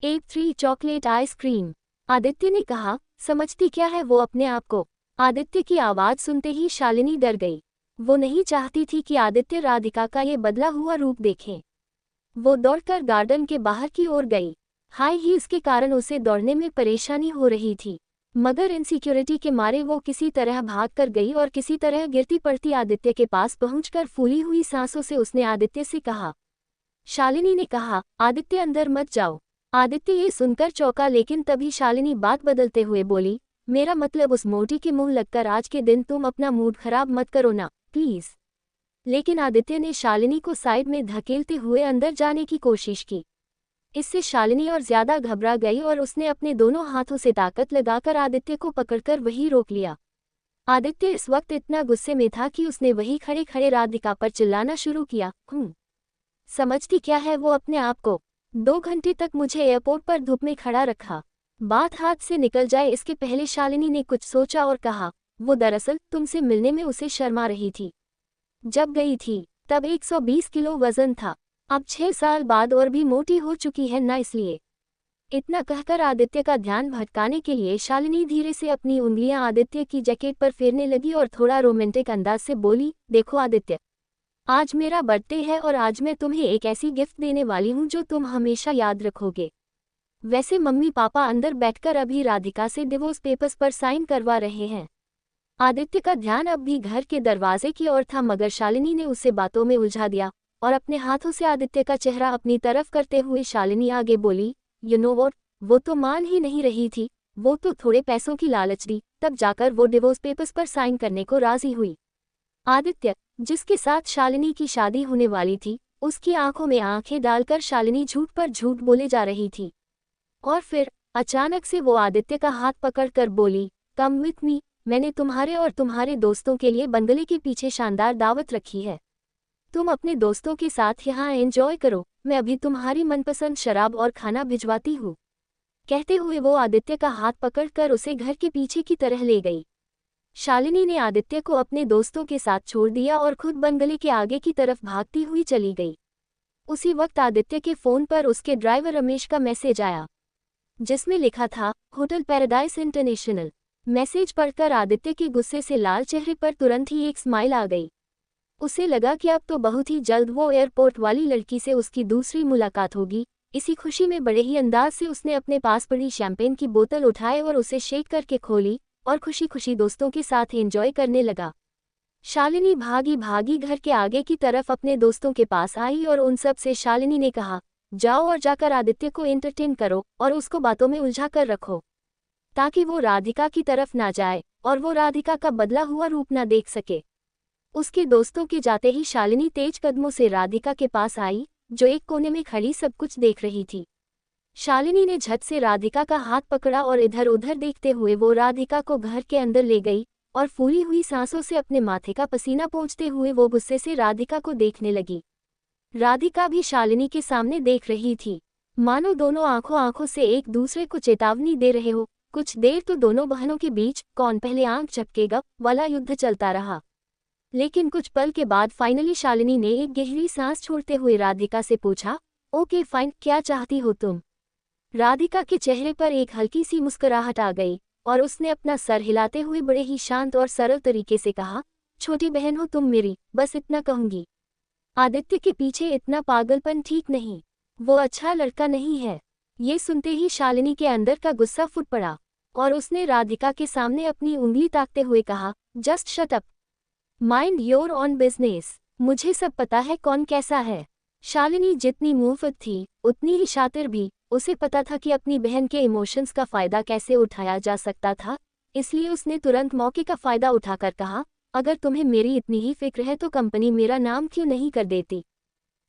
एक 3 chocolate ice cream. Aditya ने कहा, समझती क्या है वो अपने आप को। आदित्य की आवाज़ सुनते ही शालिनी डर गई। वो नहीं चाहती थी कि आदित्य राधिका का ये बदला हुआ रूप देखे। वो दौड़कर गार्डन के बाहर की ओर गई। हाई हील्स के कारण उसे दौड़ने में परेशानी हो रही थी, मगर इनसिक्योरिटी के मारे वो किसी तरह भाग कर गई और किसी तरह गिरती पड़ती आदित्य के पास पहुंचकर फूली हुई सांसों से उसने आदित्य से कहा। शालिनी ने कहा, आदित्य अंदर मत जाओ। आदित्य ये सुनकर चौंका, लेकिन तभी शालिनी बात बदलते हुए बोली, मेरा मतलब उस मोटी के मुंह लगकर आज के दिन तुम अपना मूड खराब मत करो ना, प्लीज। लेकिन आदित्य ने शालिनी को साइड में धकेलते हुए अंदर जाने की कोशिश की। इससे शालिनी और ज्यादा घबरा गई और उसने अपने दोनों हाथों से ताकत लगाकर आदित्य को पकड़कर वहीं रोक लिया। आदित्य इस वक्त इतना गुस्से में था कि उसने वहीं खड़े खड़े राधिका पर चिल्लाना शुरू किया, समझती क्या है वो अपने आप को। 2 घंटे तक मुझे एयरपोर्ट पर धूप में खड़ा रखा। बात हाथ से निकल जाए इसके पहले शालिनी ने कुछ सोचा और कहा, वो दरअसल तुमसे मिलने में उसे शर्मा रही थी। जब गई थी तब 120 किलो वजन था, अब 6 साल बाद और भी मोटी हो चुकी है ना, इसलिए। इतना कहकर आदित्य का ध्यान भटकाने के लिए शालिनी धीरे से अपनी उंगलियां आदित्य की जैकेट पर फेरने लगी और थोड़ा रोमांटिक अंदाज से बोली, देखो आदित्य, आज मेरा बर्थडे है और आज मैं तुम्हें एक ऐसी गिफ्ट देने वाली हूँ जो तुम हमेशा याद रखोगे। वैसे मम्मी पापा अंदर बैठकर अभी राधिका से डिवोर्स पेपर्स पर साइन करवा रहे हैं। आदित्य का ध्यान अब भी घर के दरवाजे की ओर था, मगर शालिनी ने उसे बातों में उलझा दिया और अपने हाथों से आदित्य का चेहरा अपनी तरफ करते हुए शालिनी आगे बोली, यू नो व्हाट, वो तो मान ही नहीं रही थी। वो तो थोड़े पैसों की लालच दी, तब जाकर वो डिवोर्स पेपर्स पर साइन करने को राजी हुई। आदित्य, जिसके साथ शालिनी की शादी होने वाली थी, उसकी आंखों में आंखें डालकर शालिनी झूठ पर झूठ बोले जा रही थी। और फिर अचानक से वो आदित्य का हाथ पकड़कर बोली, कम विथ मी, मैंने तुम्हारे और तुम्हारे दोस्तों के लिए बंगले के पीछे शानदार दावत रखी है। तुम अपने दोस्तों के साथ यहाँ एंजॉय करो, मैं अभी तुम्हारी मनपसंद शराब और खाना भिजवाती हूँ। कहते हुए वो आदित्य का हाथ पकड़कर उसे घर के पीछे की तरह ले गई। शालिनी ने आदित्य को अपने दोस्तों के साथ छोड़ दिया और खुद बंगले के आगे की तरफ भागती हुई चली गई। उसी वक्त आदित्य के फोन पर उसके ड्राइवर रमेश का मैसेज आया, जिसमें लिखा था, होटल पैराडाइज इंटरनेशनल। मैसेज पढ़कर आदित्य के गुस्से से लाल चेहरे पर तुरंत ही एक स्माइल आ गई। उसे लगा कि अब तो बहुत ही जल्द वो एयरपोर्ट वाली लड़की से उसकी दूसरी मुलाकात होगी। इसी खुशी में बड़े ही अंदाज से उसने अपने पास पड़ी शैंपेन की बोतल उठाई और उसे शेक करके खोली और खुशी खुशी दोस्तों के साथ एंजॉय करने लगा। शालिनी भागी भागी घर के आगे की तरफ अपने दोस्तों के पास आई और उन सब से शालिनी ने कहा, जाओ और जाकर आदित्य को एंटरटेन करो और उसको बातों में उलझा कर रखो, ताकि वो राधिका की तरफ ना जाए और वो राधिका का बदला हुआ रूप ना देख सके। उसके दोस्तों के जाते ही शालिनी तेज कदमों से राधिका के पास आई, जो एक कोने में खड़ी सब कुछ देख रही थी। शालिनी ने झट से राधिका का हाथ पकड़ा और इधर उधर देखते हुए वो राधिका को घर के अंदर ले गई और फूली हुई सांसों से अपने माथे का पसीना पोंछते हुए वो गुस्से से राधिका को देखने लगी। राधिका भी शालिनी के सामने देख रही थी, मानो दोनों आंखों आंखों से एक दूसरे को चेतावनी दे रहे हो। कुछ देर तो दोनों बहनों के बीच कौन पहले आंख झपकेगा वाला युद्ध चलता रहा, लेकिन कुछ पल के बाद फाइनली शालिनी ने एक गहरी सांस छोड़ते हुए राधिका से पूछा, ओके फाइन, क्या चाहती हो तुम। राधिका के चेहरे पर एक हल्की सी मुस्कुराहट आ गई और उसने अपना सर हिलाते हुए बड़े ही शांत और सरल तरीके से कहा, छोटी बहन हो तुम मेरी, बस इतना कहूंगी। आदित्य के पीछे इतना पागलपन ठीक नहीं, वो अच्छा लड़का नहीं है। ये सुनते ही शालिनी के अंदर का गुस्सा फूट पड़ा और उसने राधिका के सामने अपनी उंगली ताकते हुए कहा, just shut up, mind your on business, मुझे सब पता है कौन कैसा है। शालिनी जितनी मुंहफट थी उतनी ही शातिर भी। उसे पता था कि अपनी बहन के इमोशंस का फायदा कैसे उठाया जा सकता था, इसलिए उसने तुरंत मौके का फायदा उठाकर कहा, अगर तुम्हें मेरी इतनी ही फिक्र है तो कंपनी मेरा नाम क्यों नहीं कर देती।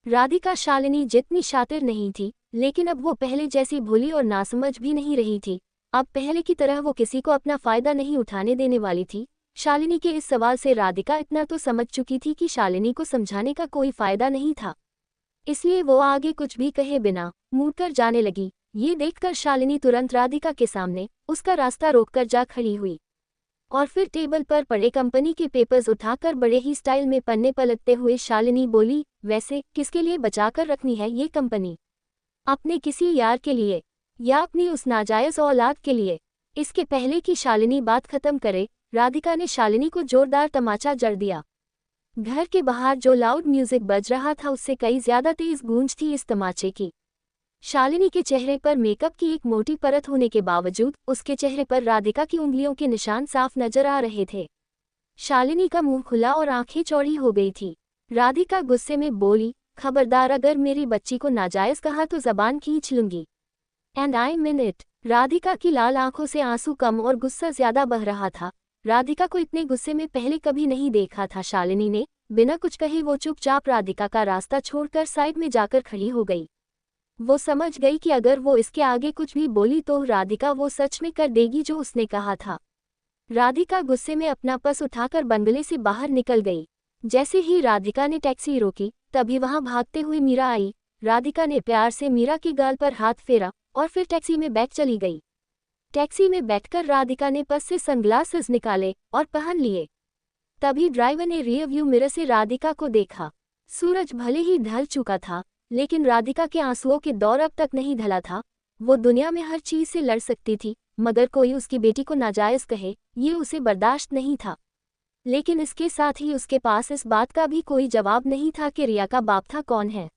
राधिका शालिनी जितनी शातिर नहीं थी, लेकिन अब वो पहले जैसी भोली और नासमझ भी नहीं रही थी। अब पहले की तरह वो किसी को अपना फायदा नहीं उठाने देने वाली थी। शालिनी के इस सवाल से राधिका इतना तो समझ चुकी थी कि शालिनी को समझाने का कोई फायदा नहीं था, इसलिए वो आगे कुछ भी कहे बिना मुड़कर जाने लगी। ये देखकर शालिनी तुरंत राधिका के सामने उसका रास्ता रोककर जा खड़ी हुई और फिर टेबल पर पड़े कंपनी के पेपर्स उठाकर बड़े ही स्टाइल में पन्ने पलटते हुए शालिनी बोली, वैसे किसके लिए बचाकर रखनी है ये कंपनी? अपने किसी यार के लिए? या अपनी उस नाजायज औलाद के लिए। इसके पहले कि शालिनी बात खत्म करे, राधिका ने शालिनी को जोरदार तमाचा जड़ दिया। घर के बाहर जो लाउड म्यूजिक बज रहा था उससे कई ज्यादा तेज गूंज थी इस तमाचे की। शालिनी के चेहरे पर मेकअप की एक मोटी परत होने के बावजूद उसके चेहरे पर राधिका की उंगलियों के निशान साफ नजर आ रहे थे। शालिनी का मुंह खुला और आंखें चौड़ी हो गई थी। राधिका गुस्से में बोली, खबरदार, अगर मेरी बच्ची को नाजायज कहा तो जबान खींच लूंगी। And I mean it. Radhika की लाल आंखों से आंसू कम और गुस्सा ज्यादा बह रहा था। राधिका को इतने गुस्से में पहले कभी नहीं देखा था। शालिनी ने बिना कुछ कहे वो चुपचाप राधिका का रास्ता छोड़कर साइड में जाकर खड़ी हो गई। वो समझ गई कि अगर वो इसके आगे कुछ भी बोली तो राधिका वो सच में कर देगी जो उसने कहा था। राधिका गुस्से में अपना पर्स उठाकर बंगले से बाहर निकल गई। जैसे ही राधिका ने टैक्सी रोकी तभी वहां भागते हुए मीरा आई। राधिका ने प्यार से मीरा की गाल पर हाथ फेरा और फिर टैक्सी में बैठ चली गई। टैक्सी में बैठकर राधिका ने पर्स से सनग्लासेस निकाले और पहन लिए। तभी ड्राइवर ने रियर व्यू मिरर से राधिका को देखा। सूरज भले ही ढल चुका था, लेकिन राधिका के आंसुओं के दौर अब तक नहीं ढला था। वो दुनिया में हर चीज से लड़ सकती थी, मगर कोई उसकी बेटी को नाजायज कहे, ये उसे बर्दाश्त नहीं था। लेकिन इसके साथ ही उसके पास इस बात का भी कोई जवाब नहीं था कि रिया का बाप था कौन है।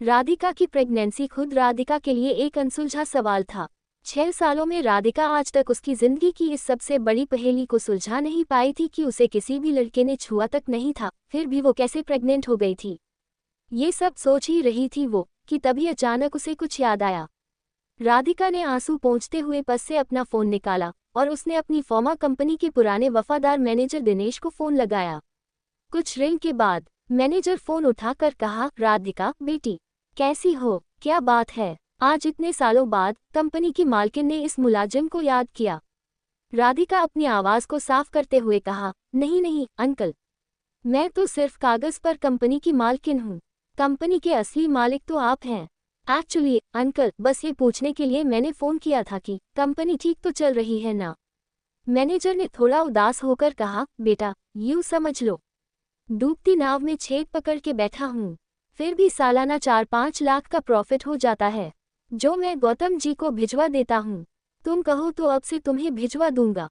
राधिका की प्रेगनेंसी खुद राधिका के लिए एक अनसुलझा सवाल था। 6 सालों में राधिका आज तक उसकी जिंदगी की इस सबसे बड़ी पहेली को सुलझा नहीं पाई थी कि उसे किसी भी लड़के ने छुआ तक नहीं था, फिर भी वो कैसे प्रेग्नेंट हो गई थी। ये सब सोच ही रही थी वो कि तभी अचानक उसे कुछ याद आया। राधिका ने आंसू पोंछते हुए पर्स से अपना फोन निकाला और उसने अपनी फॉर्मा कंपनी के पुराने वफादार मैनेजर दिनेश को फोन लगाया। कुछ रिंग के बाद मैनेजर फोन उठाकर कहा, राधिका बेटी कैसी हो, क्या बात है, आज इतने सालों बाद कंपनी की मालकिन ने इस मुलाजिम को याद किया। राधिका अपनी आवाज को साफ करते हुए कहा, नहीं नहीं अंकल, मैं तो सिर्फ कागज पर कंपनी की मालकिन हूँ, कंपनी के असली मालिक तो आप हैं। एक्चुअली अंकल, बस ये पूछने के लिए मैंने फोन किया था कि कंपनी ठीक तो चल रही है ना। मैनेजर ने थोड़ा उदास होकर कहा, बेटा यूं समझ लो, डूबती नाव में छेद पकड़ के बैठा हूँ, फिर भी सालाना 4-5 लाख का प्रॉफिट हो जाता है, जो मैं गौतम जी को भिजवा देता हूँ। तुम कहो तो अब से तुम्हें भिजवा दूंगा।